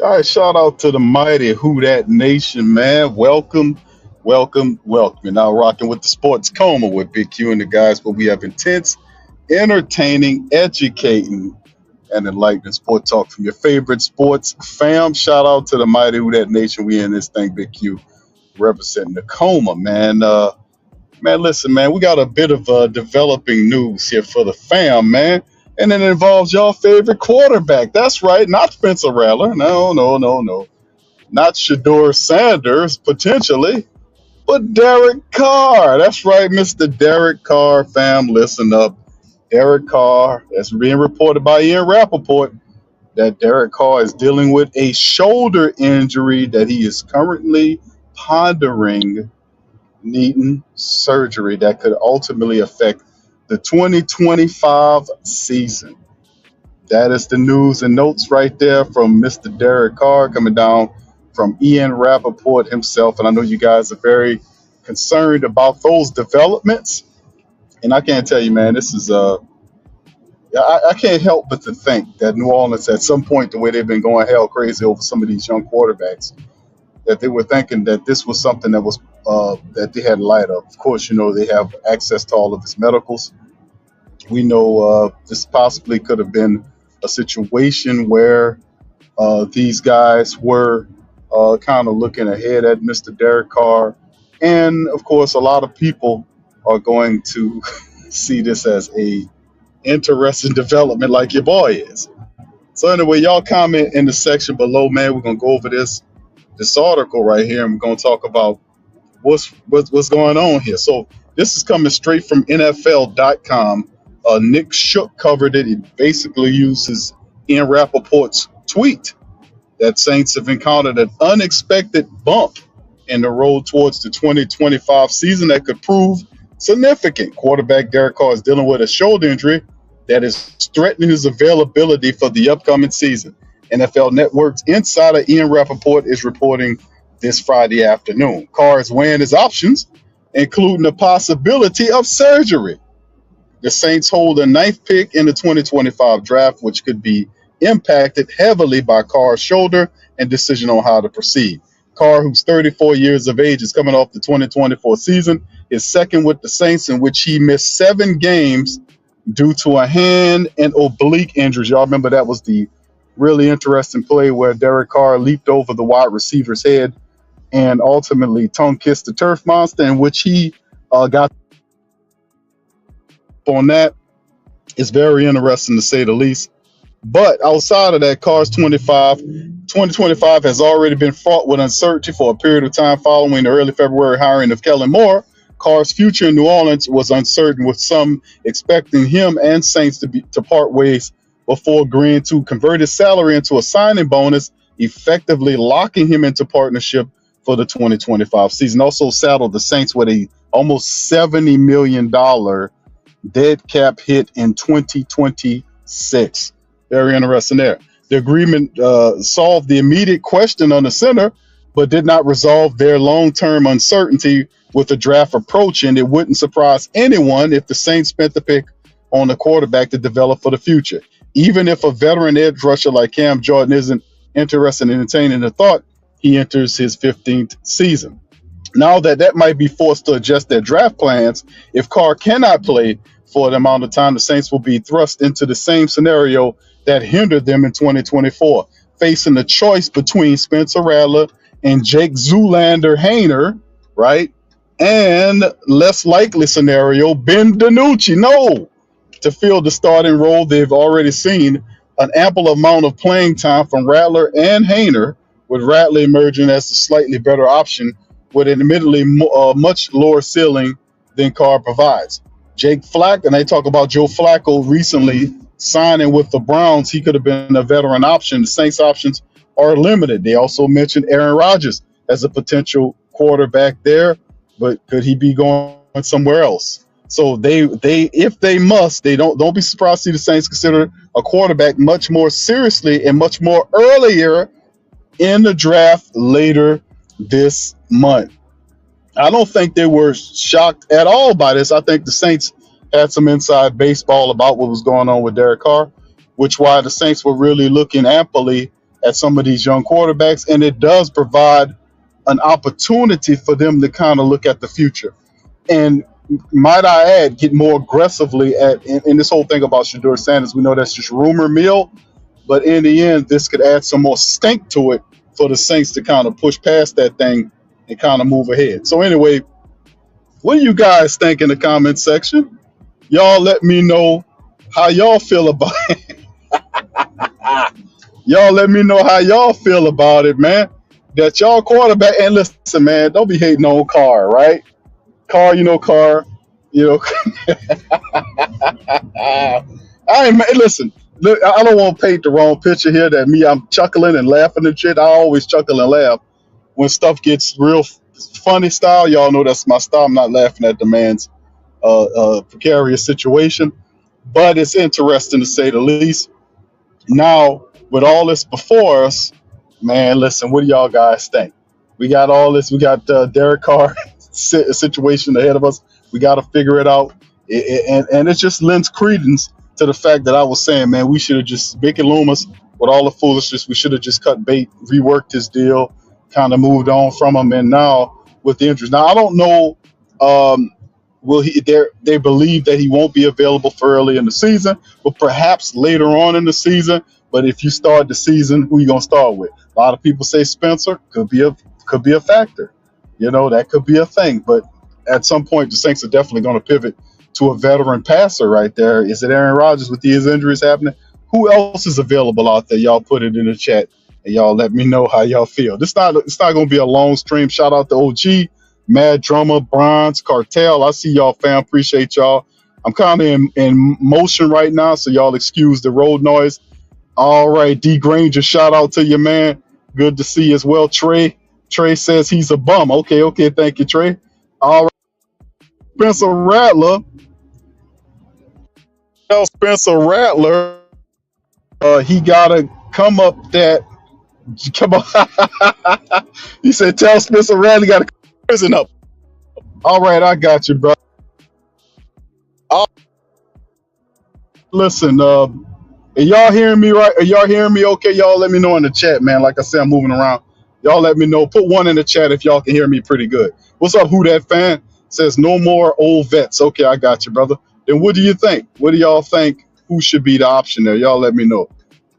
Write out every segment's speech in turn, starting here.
All right, shout out to the mighty Who Dat Nation, man. Welcome, welcome, welcome. You're now rocking with the Sports Coma with Big Q and the guys, where we have intense, entertaining, educating, and enlightening sport talk from your favorite sports fam. Shout out to the mighty Who Dat Nation. We in this thing, Big Q, representing the Coma, man. Man, listen, man, we got a bit of developing news here for the fam, man. And it involves y'all favorite quarterback. That's right, not Spencer Rattler. No, no, no, no. Not Shador Sanders, potentially, but Derek Carr. That's right, Mr. Derek Carr, fam. Listen up. Derek Carr, that's being reported by Ian Rapoport, that Derek Carr is dealing with a shoulder injury that he is currently pondering needing surgery that could ultimately affect the 2025 season. That is the news and notes right there from Mr. Derek Carr, coming down from Ian Rapoport himself. And I know you guys are very concerned about those developments. And I can't tell you, man, this is I can't help but to think that New Orleans, at some point, the way they've been going hell crazy over some of these young quarterbacks, that they were thinking that this was something that was that they had light of. Of course, you know, they have access to all of his medicals. We know this possibly could have been a situation where these guys were kind of looking ahead at Mr. Derek Carr. And, of course, a lot of people are going to see this as a interesting development like your boy is. So anyway, y'all comment in the section below, man. We're going to go over this article right here, and we're going to talk about what's going on here. So this is coming straight from NFL.com. Nick Shook covered it. He basically uses Ian Rapoport's tweet that Saints have encountered an unexpected bump in the road towards the 2025 season that could prove significant. Quarterback Derek Carr is dealing with a shoulder injury that is threatening his availability for the upcoming season. NFL Network's insider Ian Rapoport is reporting this Friday afternoon. Carr is weighing his options, including the possibility of surgery. The Saints hold a ninth pick in the 2025 draft, which could be impacted heavily by Carr's shoulder and decision on how to proceed. Carr, who's 34 years of age, is coming off the 2024 season, is second with the Saints, in which he missed 7 games due to a hand and oblique injuries. Y'all remember that was the really interesting play where Derek Carr leaped over the wide receiver's head and ultimately tongue-kissed the turf monster, in which he got on that. It's very interesting, to say the least. But outside of that, Carr's 2025 has already been fraught with uncertainty for a period of time following the early February hiring of Kellen Moore. Carr's future in New Orleans was uncertain, with some expecting him and Saints to part ways before agreeing to convert his salary into a signing bonus, effectively locking him into partnership for the 2025 season. Also saddled the Saints with a almost $70 million dead cap hit in 2026. Very interesting there. The agreement solved the immediate question on the center, but did not resolve their long-term uncertainty with the draft approach. And it wouldn't surprise anyone if the Saints spent the pick on a quarterback to develop for the future. Even if a veteran edge rusher like Cam Jordan isn't interested in entertaining the thought, he enters his 15th season. Now that might be forced to adjust their draft plans. If Carr cannot play for the amount of time, the Saints will be thrust into the same scenario that hindered them in 2024, facing the choice between Spencer Rattler and Jake Zoolander-Haener, right? And less likely scenario, Ben DiNucci. No, to fill the starting role, they've already seen an ample amount of playing time from Rattler and Haener, with Rattler emerging as the slightly better option with an admittedly much lower ceiling than Carr provides. Jake Flack, and they talk about Joe Flacco recently signing with the Browns. He could have been a veteran option. The Saints options are limited. They also mentioned Aaron Rodgers as a potential quarterback there, but could he be going somewhere else? So they if they must, they don't be surprised to see the Saints consider a quarterback much more seriously and much more earlier in the draft later this month. I don't think they were shocked at all by this. I think the Saints had some inside baseball about what was going on with Derek Carr, which why the Saints were really looking amply at some of these young quarterbacks, and it does provide an opportunity for them to kind of look at the future. And might I add, get more aggressively at in this whole thing about Shedeur Sanders. We know that's just rumor mill, but in the end, this could add some more stink to it for the Saints to kind of push past that thing and kind of move ahead. So anyway, what do you guys think in the comment section? Y'all let me know how y'all feel about it. Y'all let me know how y'all feel about it, man. That y'all quarterback, and listen, man, don't be hating on Carr, right? Carr, Carr, you know. I ain't listen. Look, I don't want to paint the wrong picture here. That I'm chuckling and laughing and shit. I always chuckle and laugh when stuff gets real funny style. Y'all know that's my style. I'm not laughing at the man's precarious situation, but it's interesting to say the least. Now, with all this before us, man, listen, what do y'all guys think? We got all this. We got Derek Carr situation ahead of us. We got to figure it out. And it just lends credence to the fact that I was saying, man, we should have just, Vicky Loomis, with all the foolishness, we should have just cut bait, reworked his deal, kind of moved on from him. And now with the injuries. Now, I don't know, will he? They believe that he won't be available for early in the season, but perhaps later on in the season. But if you start the season, who you gonna start with? A lot of people say Spencer could be a factor. That could be a thing. But at some point, the Saints are definitely going to pivot to a veteran passer right there. Is it Aaron Rodgers with these injuries happening? Who else is available out there? Y'all put it in the chat and y'all let me know how y'all feel. It's not going to be a long stream. Shout out to OG, Mad Drummer, Bronze, Cartel. I see y'all, fam. Appreciate y'all. I'm kind of in motion right now, so y'all excuse the road noise. All right, D Granger, shout out to you, man. Good to see you as well. Trey says he's a bum. Okay, thank you, Trey. All right, Spencer Rattler. Tell Spencer Rattler he gotta come up that. Come on. He said, tell Spencer Rattler he gotta come prison up. All right, I got you, bro. Listen, are y'all hearing me right? Are y'all hearing me okay? Y'all let me know in the chat, man. Like I said, I'm moving around. Y'all let me know. Put one in the chat if y'all can hear me pretty good. What's up, Who Dat Fan? Says no more old vets. Okay, I got you, brother. Then what do you think? What do y'all think? Who should be the option there? Y'all let me know.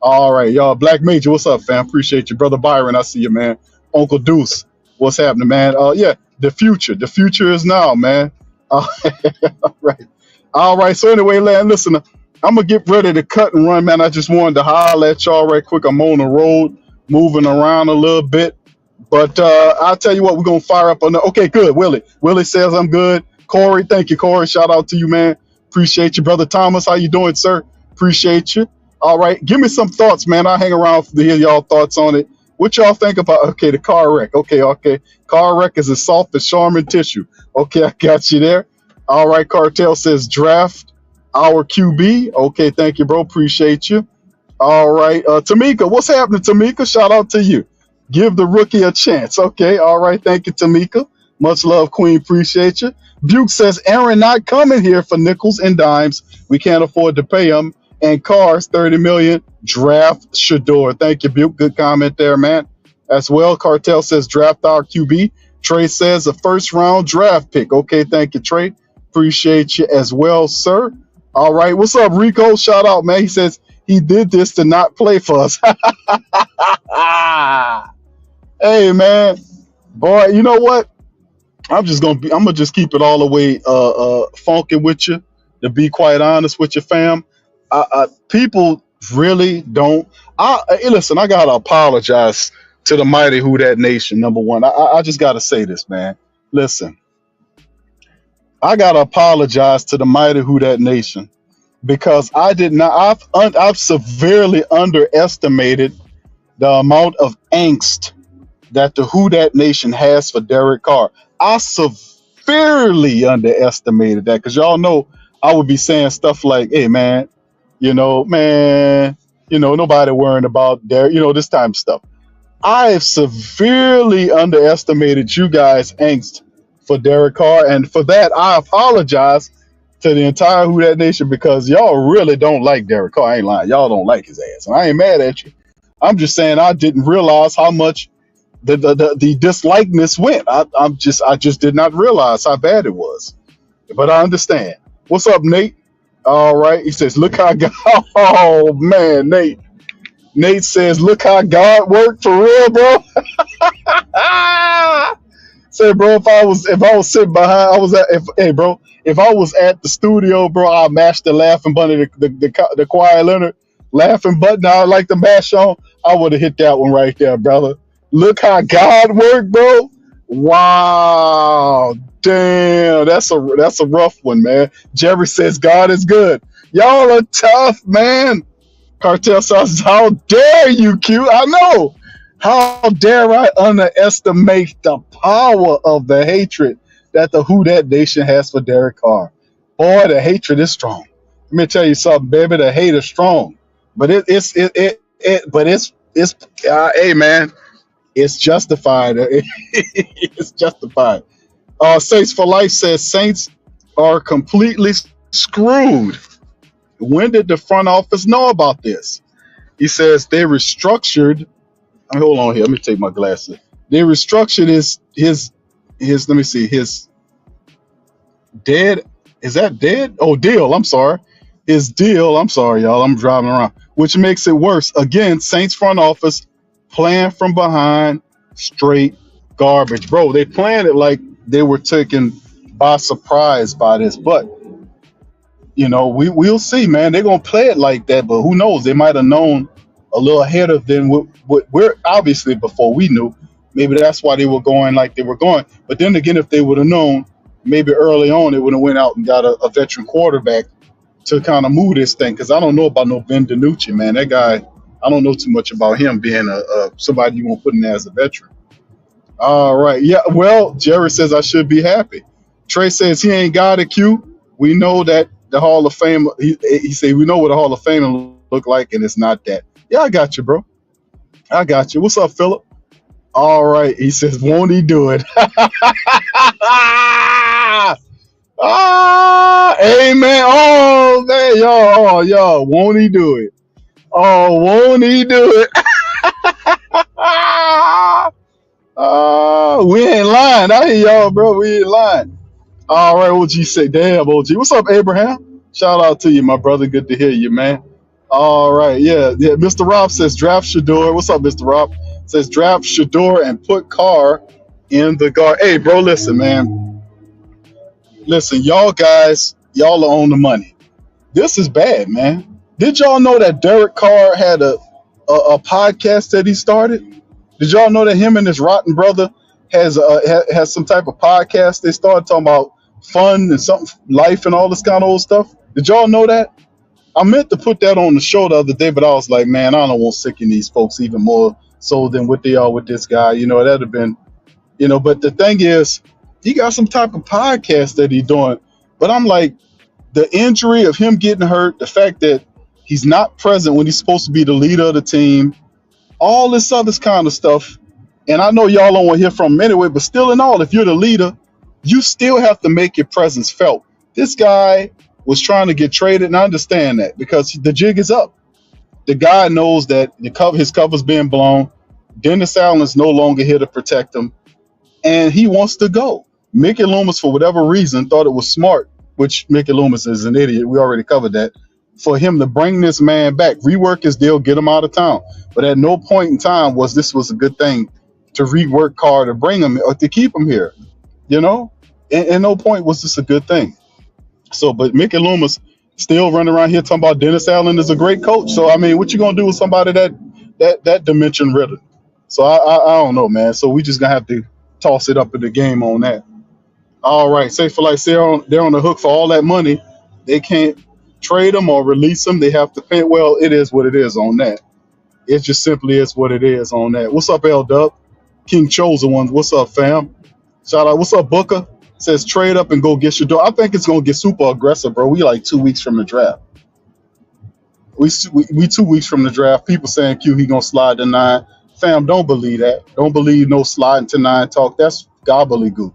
All right, y'all. Black Major, what's up, fam? Appreciate you. Brother Byron, I see you, man. Uncle Deuce, what's happening, man? Yeah, the future. The future is now, man. All right. All right. So anyway, listen, I'm going to get ready to cut and run, man. I just wanted to holler at y'all right quick. I'm on the road, moving around a little bit. But I'll tell you what, we're going to fire up on the... Okay, good, Willie. Willie says I'm good. Corey, thank you, Corey. Shout out to you, man. Appreciate you. Brother Thomas, how you doing, sir? Appreciate you. All right, give me some thoughts, man. I'll hang around to hear y'all thoughts on it. What y'all think about... Okay, the car wreck. Okay. Car wreck is as soft as Charmin tissue. Okay, I got you there. All right, Cartel says draft our QB. Okay, thank you, bro. Appreciate you. All right, Tamika, what's happening, Tamika? Shout out to you. Give the rookie a chance. Okay, all right. Thank you, Tamika. Much love, Queen. Appreciate you. Buke says Aaron not coming here for nickels and dimes. We can't afford to pay him. And Cars, $30 million. Draft Shedeur. Thank you, Buke. Good comment there, man. As well, Cartel says draft our QB. Trey says a first-round draft pick. Okay, thank you, Trey. Appreciate you as well, sir. All right, what's up, Rico? Shout out, man. He says he did this to not play for us. Hey, man. Boy, you know what? I'm gonna just keep it all the way funky with you, to be quite honest with you, fam. People really don't. Listen, I gotta apologize to the mighty Who Dat Nation. Number one, I just gotta say this, man. Listen, I gotta apologize to the mighty Who Dat Nation because I did not. I've severely underestimated the amount of angst that the Who Dat Nation has for Derek Carr. I severely underestimated that because y'all know I would be saying stuff like, hey, man, nobody worrying about Derek, this type of stuff. I have severely underestimated you guys' angst for Derek Carr. And for that, I apologize to the entire Who Dat Nation because y'all really don't like Derek Carr. I ain't lying. Y'all don't like his ass. And I ain't mad at you. I'm just saying I didn't realize how much the dislikeness went. I just did not realize how bad it was. But I understand. What's up, Nate? All right. He says, look how God. Oh man, Nate. Nate says, look how God worked for real, bro. Say, bro, if I was sitting behind, I was at if hey, bro, if I was at the studio, bro, I mashed the laughing button, the Kawhi Leonard laughing button. I like to mash on. I would have hit that one right there, brother. Look how God worked, bro. Wow, damn, that's a rough one, man. Jerry says God is good. Y'all are tough, man. Cartel says, how dare you, Q? I know. How dare I underestimate the power of the hatred that the Who Dat Nation has for Derek Carr? Boy, the hatred is strong. Let me tell you something, baby. The hate is strong, but hey, man, it's justified. It's justified. Saints for Life says Saints are completely screwed. When did the front office know about this? He says they restructured. Hold on here. Let me take my glasses. They restructured his. Let me see. His dead. Is that dead? Oh, deal. I'm sorry. His deal. I'm sorry, y'all. I'm driving around, which makes it worse. Again, Saints front office playing from behind, straight garbage, bro. They planned it like they were taken by surprise by this, but we'll see, man. They're gonna play it like that, but who knows? They might have known a little ahead of them. What we're obviously before we knew. Maybe that's why they were going like they were going. But then again, if they would have known, maybe early on, they would have went out and got a veteran quarterback to kind of move this thing. Because I don't know about no Ben DiNucci, man. That guy, I don't know too much about him being a somebody you want to put in there as a veteran. All right, yeah. Well, Jerry says I should be happy. Trey says he ain't got a Q. We know that the Hall of Fame. He said we know what a Hall of Fame look like, and it's not that. Yeah, I got you, bro. I got you. What's up, Philip? All right. He says, won't he do it? Amen. Oh, man, y'all, won't he do it? Oh, won't he do it? We ain't lying. I hear y'all, bro. We ain't lying. All right, OG say, damn, OG. What's up, Abraham? Shout out to you, my brother. Good to hear you, man. All right, yeah. Mr. Rob says draft Shador. What's up, Mr. Rob? Says draft Shador and put Carr in the guard. Hey, bro, listen, man. Listen, y'all guys, y'all are on the money. This is bad, man. Did y'all know that Derek Carr had a podcast that he started? Did y'all know that him and his rotten brother has some type of podcast they started talking about fun and something, life and all this kind of old stuff? Did y'all know that? I meant to put that on the show the other day, but I was like, man, I don't want to sicken these folks even more so than what they are with this guy. That'd have been, but the thing is, he got some type of podcast that he's doing. But I'm like, the injury of him getting hurt, the fact that he's not present when he's supposed to be the leader of the team, all this other kind of stuff. And I know y'all don't want to hear from him anyway, but still in all, if you're the leader, you still have to make your presence felt. This guy was trying to get traded, and I understand that because the jig is up. The guy knows that his cover's being blown. Dennis Allen's no longer here to protect him, and he wants to go. Mickey Loomis, for whatever reason, thought it was smart, which Mickey Loomis is an idiot. We already covered that. For him to bring this man back, rework his deal, get him out of town. But at no point in time was a good thing to rework Carr to bring him or to keep him here. At no point was this a good thing. So, but Mickey Loomis still running around here talking about Dennis Allen is a great coach. So, I mean, what you gonna do with somebody that dimension ridden? So, I don't know, man. So we just gonna have to toss it up in the game on that. All right, say for like they're on the hook for all that money. They can't trade them or release them. They have to pay. Well, it is what it is on that. It just simply is what it is on that. What's up, L Dub? King Chosen Ones. What's up, fam? Shout out. What's up, Booker? Says trade up and go get Shador. I think it's gonna get super aggressive, bro. We like 2 weeks from the draft. We 2 weeks from the draft. People saying Q he gonna slide to 9. Fam, don't believe that. Don't believe no sliding to 9 talk. That's gobbledygook.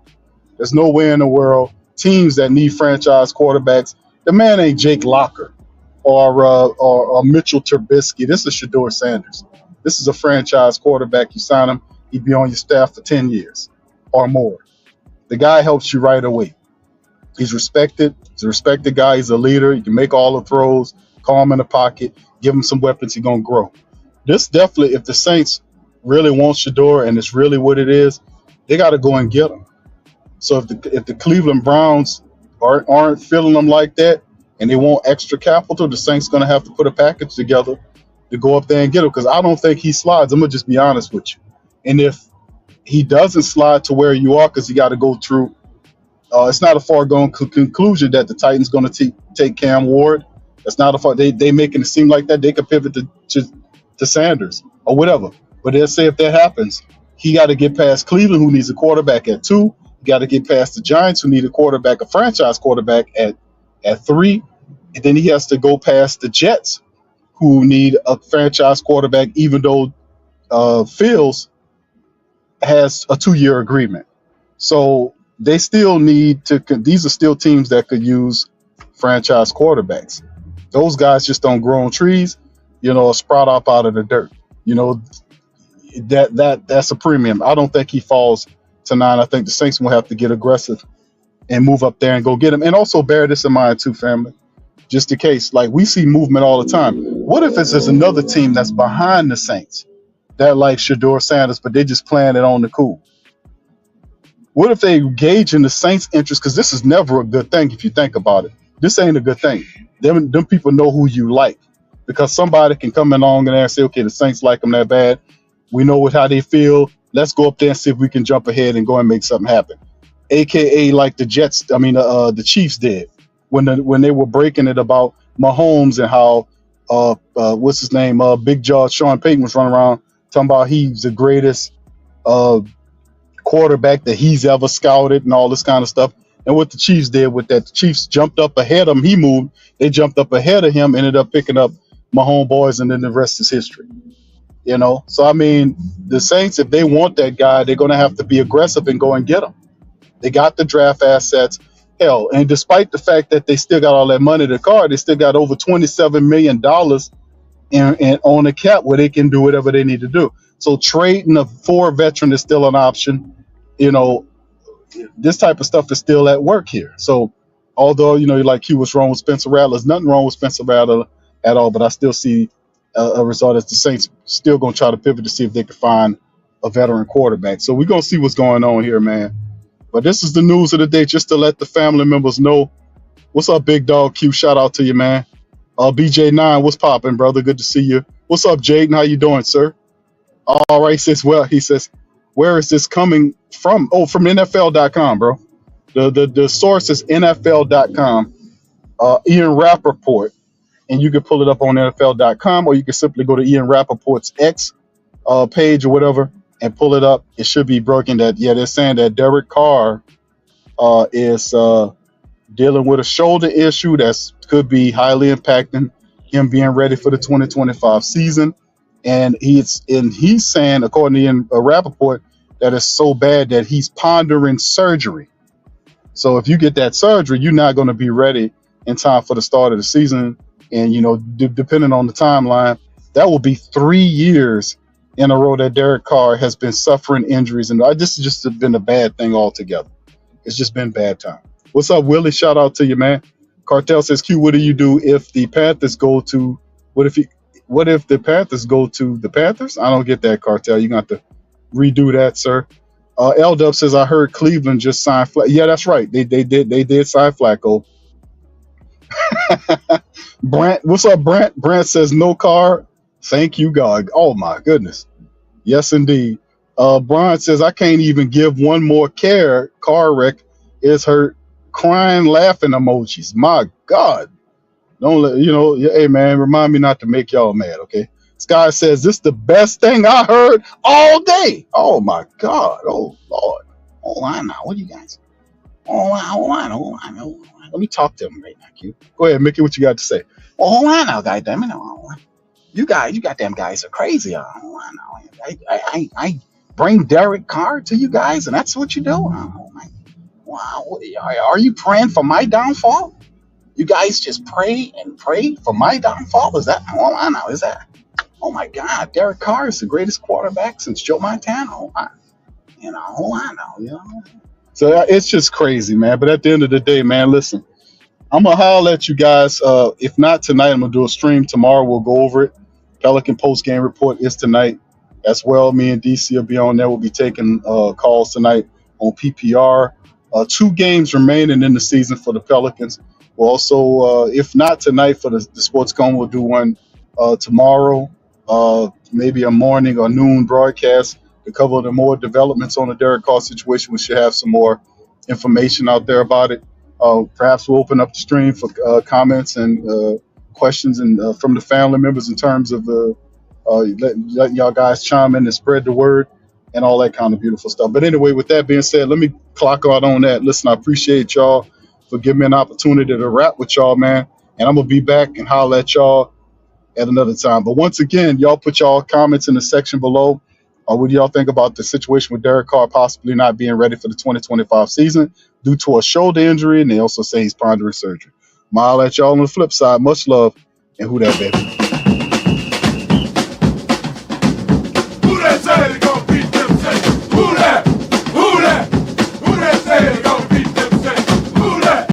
There's no way in the world teams that need franchise quarterbacks. The man ain't Jake Locker or Mitchell Trubisky. This is Shador Sanders. This is a franchise quarterback. You sign him, he'd be on your staff for 10 years or more. The guy helps you right away. He's respected. He's a respected guy. He's a leader. He can make all the throws, call him in the pocket, give him some weapons. He's going to grow. This definitely, if the Saints really want Shador and it's really what it is, they got to go and get him. So if the Cleveland Browns aren't feeling them like that and they want extra capital, the Saints going to have to put a package together to go up there and get him, because I don't think he slides. I'm going to just be honest with you. And if he doesn't slide to where you are, because he got to go through, it's not a foregone conclusion that the Titans going to take Cam Ward. That's not a far. They making it seem like that they could pivot to Sanders or whatever. But let's say if that happens, he got to get past Cleveland, who needs a quarterback at 2. He got to get past the Giants, who need a quarterback, a franchise quarterback at 3. And then he has to go past the Jets, who need a franchise quarterback, even though Fields has a 2-year agreement. So they still need to. These are still teams that could use franchise quarterbacks. Those guys just don't grow on trees, sprout up out of the dirt. That's a premium. I don't think he falls to 9. I think the Saints will have to get aggressive and move up there and go get him. And also bear this in mind too, family, just in case. Like, we see movement all the time. What if there's another team that's behind the Saints that like Shador Sanders, but they just playing it on the cool? What if they engage in the Saints' interest? Because this is never a good thing if you think about it. This ain't a good thing. Them people know who you like, because somebody can come along and say, okay, the Saints like them that bad. We know how they feel. Let's go up there and see if we can jump ahead and go and make something happen. AKA like the the Chiefs did when they were breaking it about Mahomes and how what's his name, Big Jaw Sean Payton was running around talking about he's the greatest quarterback that he's ever scouted and all this kind of stuff. And what the Chiefs did with that, the Chiefs jumped up ahead of him. He moved. They jumped up ahead of him, ended up picking up Mahomes boys, and then the rest is history. So I mean, the Saints, if they want that guy, they're going to have to be aggressive and go and get him. They got the draft assets. Hell, and despite the fact that they still got all that money to card, they still got over $27 million and on the cap where they can do whatever they need to do. So trading a 4 veteran is still an option. This type of stuff is still at work here. So although, you're like, what's wrong with Spencer Rattler? There's nothing wrong with Spencer Rattler at all, but I still see a result as the Saints still going to try to pivot to see if they can find a veteran quarterback. So we're going to see what's going on here, man. But this is the news of the day, just to let the family members know. What's up, Big Dog Q? Shout out to you, man. BJ9, what's popping, brother? Good to see you. What's up, Jaden? How you doing, sir? All right, he says, where is this coming from? Oh, from NFL.com, bro. The source is NFL.com. Ian Rapoport. And you can pull it up on NFL.com, or you can simply go to Ian Rapoport's X page or whatever and pull it up. It should be broken that, they're saying that Derek Carr is dealing with a shoulder issue that could be highly impacting him being ready for the 2025 season. And he's saying, according to Ian Rapoport, that it's so bad that he's pondering surgery. So if you get that surgery, you're not going to be ready in time for the start of the season. And, depending on the timeline, that will be 3 years in a row that Derek Carr has been suffering injuries. And this has just been a bad thing altogether. It's just been bad time. What's up, Willie? Shout out to you, man. Cartel says, Q, what do you do if the Panthers go to – what if the Panthers go to the Panthers? I don't get that, Cartel. You're going to have to redo that, sir. L-Dub says, I heard Cleveland just signed Flacco. Yeah, that's right. They did sign Flacco. Brent, what's up, Brent? Brent says, no Carr. Thank you, God. Oh, my goodness. Yes, indeed. Brian says, I can't even give one more Carr wreck is hurt. Crying, laughing emojis. My God. Don't let, hey, man, remind me not to make y'all mad, okay? Sky says, this is the best thing I heard all day. Oh, my God. Oh, Lord. Hold on now. What do you guys? Hold on. Let me talk to him right now, Q. Go ahead, Mickey, what you got to say? Oh, hold on now, guys. Damn it. You goddamn guys are crazy. Hold on now. I bring Derek Carr to you guys, and that's what you do? Oh, my. Wow. Are you praying for my downfall? You guys just pray and pray for my downfall? Is that? Hold on now. Is that? oh my God, Derek Carr is the greatest quarterback since Joe Montana. So it's just crazy, man. But at the end of the day, man, listen, I'm gonna holler at you guys. If not tonight, I'm gonna do a stream tomorrow. We'll go over it. Pelican post game report is tonight as well. Me and DC will be on there. We'll be taking calls tonight on PPR. 2 games remaining in the season for the Pelicans. We'll also, if not tonight for the Sports Cone, we'll do one tomorrow, maybe a morning or noon broadcast to cover the more developments on the Derek Carr situation. We should have some more information out there about it. Perhaps we'll open up the stream for comments and questions and from the family members in terms of letting y'all guys chime in and spread the word and all that kind of beautiful stuff. But anyway, with that being said, let me clock out on that. Listen, I appreciate y'all for giving me an opportunity to rap with y'all, man. And I'm going to be back and holler at y'all at another time. But once again, y'all put y'all comments in the section below. What do y'all think about the situation with Derek Carr possibly not being ready for the 2025 season due to a shoulder injury? And they also say he's pondering surgery. I'll at y'all on the flip side. Much love, and who that baby.